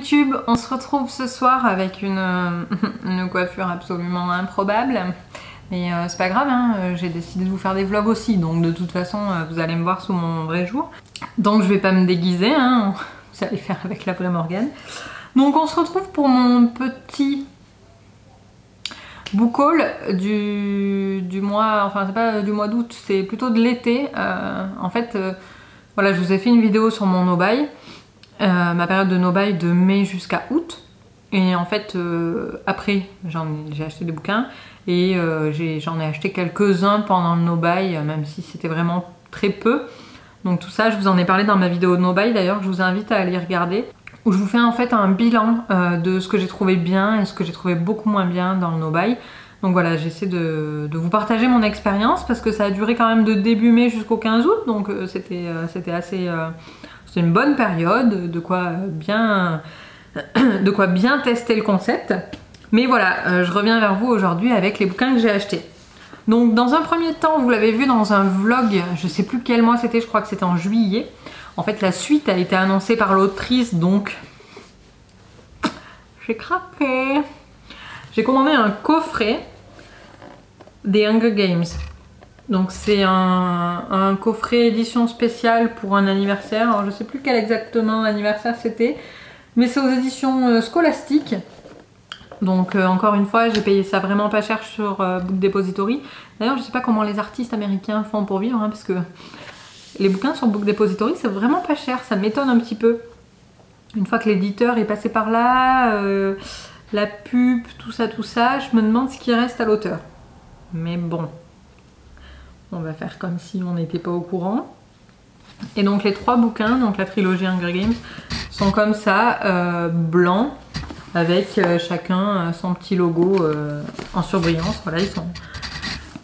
YouTube, on se retrouve ce soir avec une coiffure absolument improbable. Mais c'est pas grave, hein, j'ai décidé de vous faire des vlogs aussi, donc de toute façon vous allez me voir sous mon vrai jour. Donc je vais pas me déguiser, hein, vous allez faire avec la vraie Morgane. Donc on se retrouve pour mon petit book haul du mois, enfin c'est pas du mois d'août, c'est plutôt de l'été. En fait, voilà, je vous ai fait une vidéo sur mon no-buy, ma période de no-buy de mai jusqu'à août. Et en fait, après, j'ai acheté des bouquins et j'en ai acheté quelques-uns pendant le no-buy, même si c'était vraiment très peu. Donc tout ça, je vous en ai parlé dans ma vidéo de no-buy d'ailleurs, je vous invite à aller regarder. Où je vous fais en fait un bilan de ce que j'ai trouvé bien et ce que j'ai trouvé beaucoup moins bien dans le no-buy. Donc voilà, j'essaie de vous partager mon expérience parce que ça a duré quand même de début mai jusqu'au 15 août. Donc c'était assez... c'était une bonne période, de quoi bien tester le concept. Mais voilà, je reviens vers vous aujourd'hui avec les bouquins que j'ai achetés. Donc dans un premier temps, vous l'avez vu dans un vlog, je sais plus quel mois c'était, je crois que c'était en juillet. En fait, la suite a été annoncée par l'autrice, donc j'ai craqué. J'ai commandé un coffret des Hunger Games. Donc c'est un coffret édition spéciale pour un anniversaire. Alors je sais plus quel exactement anniversaire c'était, mais c'est aux éditions Scholastic. Donc encore une fois, j'ai payé ça vraiment pas cher sur Book Depository. D'ailleurs, je sais pas comment les artistes américains font pour vivre, hein, parce que les bouquins sur Book Depository, c'est vraiment pas cher, ça m'étonne un petit peu. Une fois que l'éditeur est passé par là, la pub, tout ça, je me demande ce qui reste à l'auteur. Mais bon, on va faire comme si on n'était pas au courant. Et donc les trois bouquins, donc la trilogie Hunger Games, sont comme ça, blancs, avec chacun son petit logo en surbrillance. Voilà,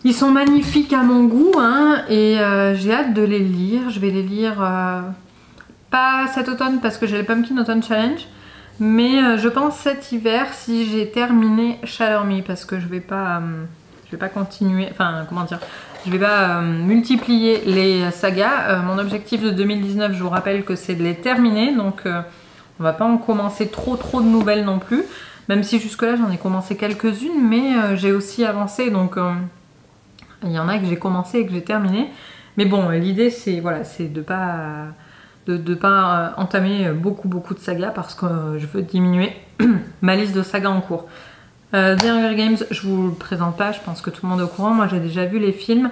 ils sont magnifiques à mon goût, hein, et j'ai hâte de les lire. Je vais les lire pas cet automne parce que j'ai le Pumpkin Autumn Challenge, mais je pense cet hiver si j'ai terminé Shatter Me, parce que je vais pas continuer, enfin comment dire, je vais pas multiplier les sagas. Mon objectif de 2019, je vous rappelle que c'est de les terminer, donc on va pas en commencer trop de nouvelles non plus, même si jusque là j'en ai commencé quelques-unes, mais j'ai aussi avancé, donc il y en a que j'ai commencé et que j'ai terminé. Mais bon, l'idée c'est voilà, c'est de pas entamer beaucoup de sagas parce que je veux diminuer ma liste de sagas en cours. The Hunger Games, je vous le présente pas, je pense que tout le monde est au courant, moi j'ai déjà vu les films,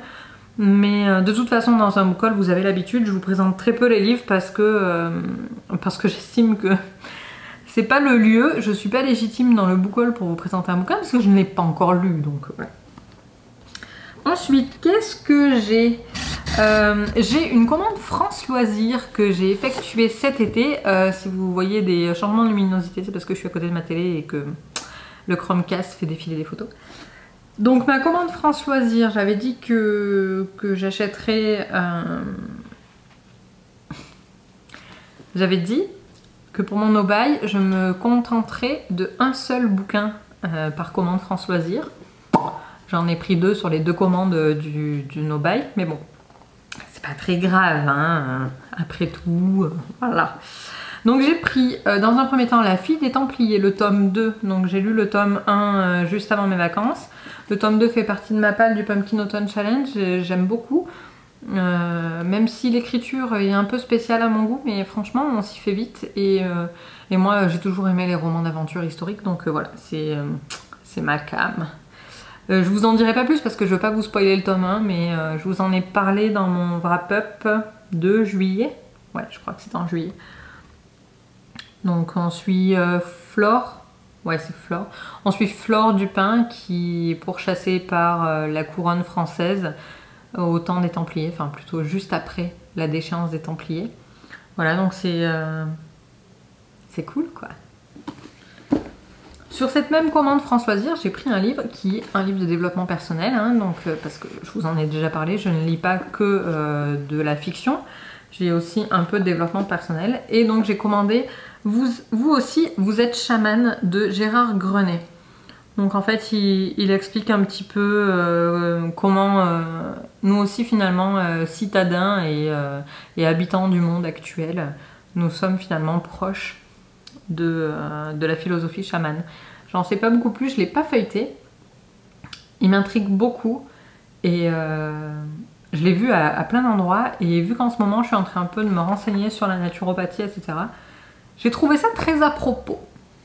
mais de toute façon dans un book haul vous avez l'habitude, je vous présente très peu les livres parce que j'estime que c'est pas le lieu, je suis pas légitime dans le book haul pour vous présenter un bouquin parce que je ne l'ai pas encore lu, donc voilà. Ensuite, qu'est-ce que j'ai? J'ai une commande France Loisirs que j'ai effectuée cet été. Si vous voyez des changements de luminosité, c'est parce que je suis à côté de ma télé et que le Chromecast fait défiler des photos. Donc ma commande France Loisirs, j'avais dit que j'achèterais... J'avais dit que pour mon no-buy, je me contenterais de un seul bouquin par commande France Loisirs. J'en ai pris 2 sur les 2 commandes du no-buy, mais bon, c'est pas très grave, hein, après tout, voilà. Donc j'ai pris dans un premier temps La Fille des Templiers, le tome 2, donc j'ai lu le tome 1 juste avant mes vacances. Le tome 2 fait partie de ma palle du Pumpkin Autumn Challenge, j'aime beaucoup, même si l'écriture est un peu spéciale à mon goût, mais franchement on s'y fait vite, et moi j'ai toujours aimé les romans d'aventure historique, donc voilà, c'est ma came. Je vous en dirai pas plus parce que je veux pas vous spoiler le tome 1, mais je vous en ai parlé dans mon wrap-up de juillet. Ouais, je crois que c'est en juillet. Donc on suit Flore. Ouais, c'est Flore. On suit Flore Dupin qui est pourchassée par la couronne française au temps des Templiers, enfin plutôt juste après la déchéance des Templiers. Voilà, donc c'est cool quoi. Sur cette même commande France Loisirs, j'ai pris un livre qui est un livre de développement personnel, hein, donc, parce que je vous en ai déjà parlé, je ne lis pas que de la fiction, j'ai aussi un peu de développement personnel, et donc j'ai commandé vous aussi, vous êtes chaman de Gérard Grenet. Donc en fait, il explique un petit peu comment nous aussi finalement, citadins et habitants du monde actuel, nous sommes finalement proches de la philosophie chamane. J'en sais pas beaucoup plus, je l'ai pas feuilleté. Il m'intrigue beaucoup et je l'ai vu à plein d'endroits, et vu qu'en ce moment je suis en train un peu de me renseigner sur la naturopathie, etc. J'ai trouvé ça très à propos.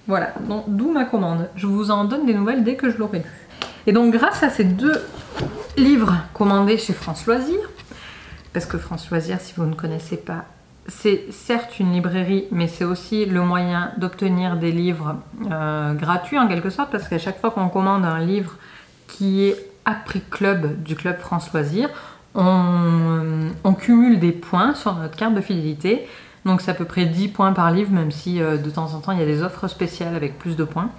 Voilà, donc d'où ma commande. Je vous en donne des nouvelles dès que je l'aurai lu. Et donc grâce à ces 2 livres commandés chez France Loisirs, parce que France Loisirs, si vous ne connaissez pas, c'est certes une librairie, mais c'est aussi le moyen d'obtenir des livres gratuits en quelque sorte, parce qu'à chaque fois qu'on commande un livre qui est à prix club du club France Loisirs, on cumule des points sur notre carte de fidélité. Donc c'est à peu près 10 points par livre, même si de temps en temps il y a des offres spéciales avec plus de points.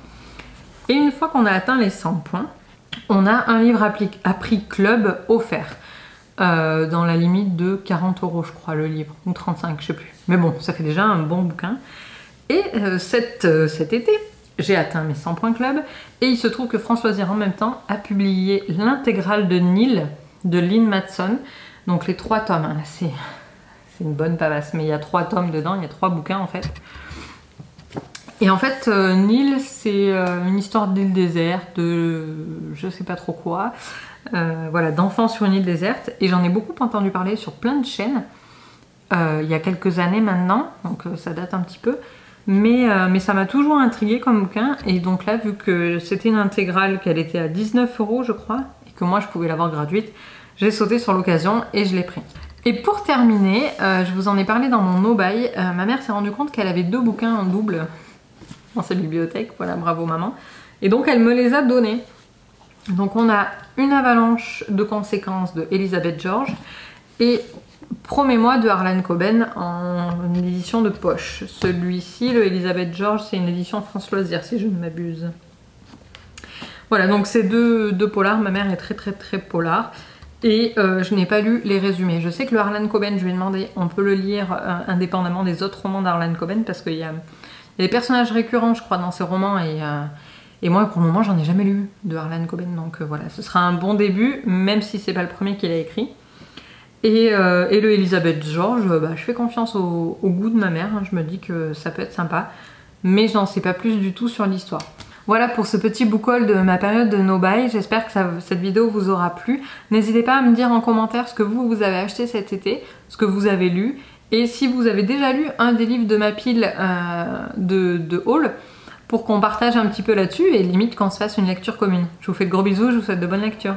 Et une fois qu'on a atteint les 100 points, on a un livre à prix club offert. Dans la limite de 40 € je crois le livre, ou 35, je sais plus. Mais bon, ça fait déjà un bon bouquin. Et cet été, j'ai atteint mes 100 points club, et il se trouve que France Loisirs en même temps a publié l'intégrale de Nil de Lynn Matson. Donc les 3 tomes, hein, là c'est une bonne pavasse, mais il y a 3 tomes dedans, il y a 3 bouquins en fait. Et en fait, Nil, c'est une histoire d'île déserte, de je sais pas trop quoi, voilà, d'enfants sur une île déserte. Et j'en ai beaucoup entendu parler sur plein de chaînes, il y a quelques années maintenant, donc ça date un petit peu. Mais ça m'a toujours intriguée comme bouquin, et donc là, vu que c'était une intégrale, qu'elle était à 19 € je crois, et que moi je pouvais l'avoir gratuite, j'ai sauté sur l'occasion et je l'ai pris. Et pour terminer, je vous en ai parlé dans mon no-buy, ma mère s'est rendue compte qu'elle avait 2 bouquins en double dans sa bibliothèque, voilà, bravo maman, et donc elle me les a donnés. Donc on a Une avalanche de conséquences de Elizabeth George et Promets-moi de Harlan Coben en une édition de poche. Celui-ci, le Elizabeth George, c'est une édition France Loisirs si je ne m'abuse. Voilà, donc c'est deux polars. Ma mère est très polar. Et je n'ai pas lu les résumés. Je sais que le Harlan Coben, je lui ai demandé, on peut le lire indépendamment des autres romans d'Harlan Coben, parce qu'il y a des personnages récurrents, je crois, dans ces romans, et moi, pour le moment, j'en ai jamais lu de Harlan Coben, donc voilà, ce sera un bon début, même si c'est pas le premier qu'il a écrit. Et le Elizabeth George, je fais confiance au goût de ma mère, hein, je me dis que ça peut être sympa, mais j'en sais pas plus du tout sur l'histoire. Voilà pour ce petit book haul de ma période de no-buy, j'espère que cette vidéo vous aura plu. N'hésitez pas à me dire en commentaire ce que vous avez acheté cet été, ce que vous avez lu, et si vous avez déjà lu un des livres de ma pile de haul, pour qu'on partage un petit peu là-dessus et limite qu'on se fasse une lecture commune. Je vous fais de gros bisous, je vous souhaite de bonnes lectures.